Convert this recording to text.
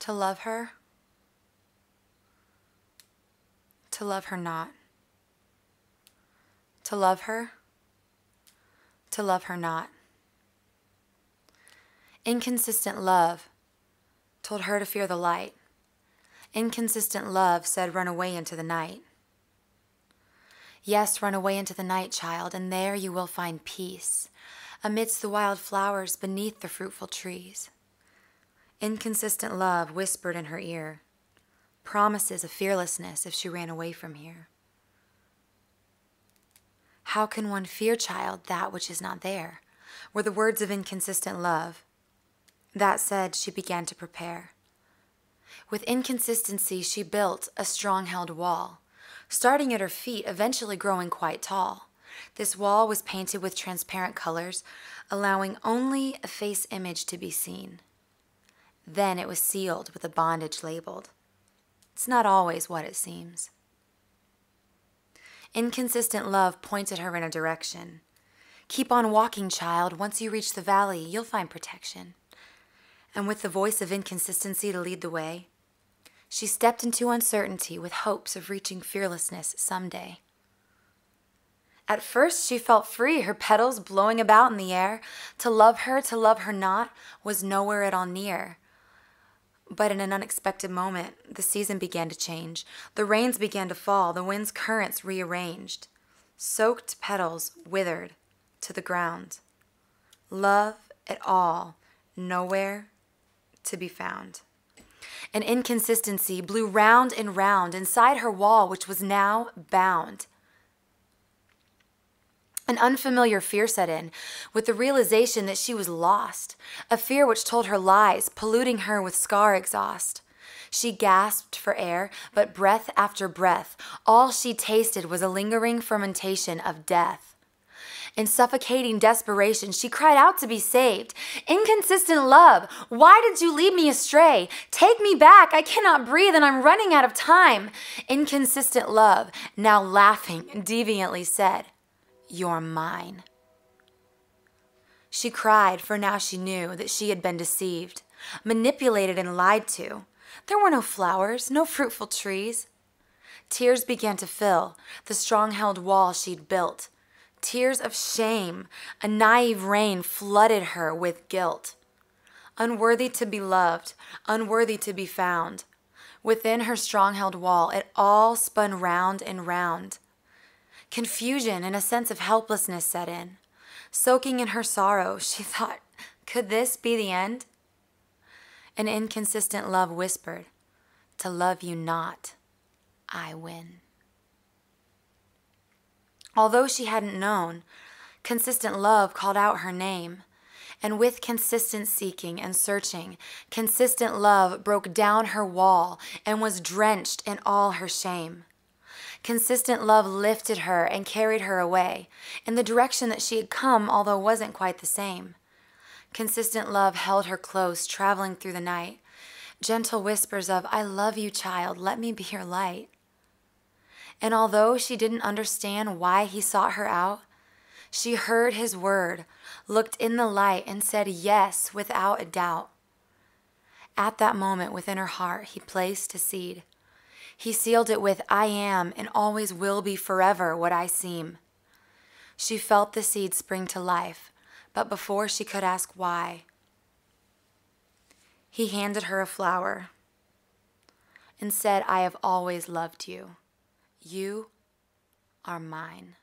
To love her, to love her not. To love her, to love her not. Inconsistent love told her to fear the light. Inconsistent love said, run away into the night. Yes, run away into the night, child, and there you will find peace, amidst the wild flowers beneath the fruitful trees. Inconsistent love whispered in her ear, promises of fearlessness if she ran away from here. How can one fear, child, that which is not there? Were the words of inconsistent love. That said, she began to prepare. With inconsistency, she built a strong-held wall, starting at her feet, eventually growing quite tall. This wall was painted with transparent colors, allowing only a face image to be seen. Then it was sealed with a bondage labeled. It's not always what it seems. Inconsistent love pointed her in a direction. Keep on walking, child. Once you reach the valley, you'll find protection. And with the voice of inconsistency to lead the way, she stepped into uncertainty with hopes of reaching fearlessness someday. At first, she felt free, her petals blowing about in the air. To love her not, was nowhere at all near. But in an unexpected moment, the season began to change. The rains began to fall, the wind's currents rearranged. Soaked petals withered to the ground. Love at all, nowhere to be found. An inconsistency blew round and round inside her wall, which was now bound. An unfamiliar fear set in, with the realization that she was lost, a fear which told her lies, polluting her with scar exhaust. She gasped for air, but breath after breath, all she tasted was a lingering fermentation of death. In suffocating desperation, she cried out to be saved. Inconsistent love, why did you lead me astray? Take me back, I cannot breathe and I'm running out of time. Inconsistent love, now laughing, deviantly said, you're mine. She cried, for now she knew that she had been deceived, manipulated and lied to. There were no flowers, no fruitful trees. Tears began to fill the strong-held wall she'd built. Tears of shame, a naive rain flooded her with guilt. Unworthy to be loved, unworthy to be found. Within her strong-held wall, it all spun round and round. Confusion and a sense of helplessness set in. Soaking in her sorrow, she thought, could this be the end? An inconsistent love whispered, to love you not, I win. Although she hadn't known, consistent love called out her name. And with consistent seeking and searching, consistent love broke down her wall and was drenched in all her shame. Consistent love lifted her and carried her away in the direction that she had come, although wasn't quite the same. Consistent love held her close, traveling through the night. Gentle whispers of, I love you, child, let me be your light. And although she didn't understand why he sought her out, she heard his word, looked in the light, and said yes without a doubt. At that moment within her heart, he placed a seed. He sealed it with, I am and always will be forever what I seem. She felt the seed spring to life, but before she could ask why, he handed her a flower and said, I have always loved you. You are mine.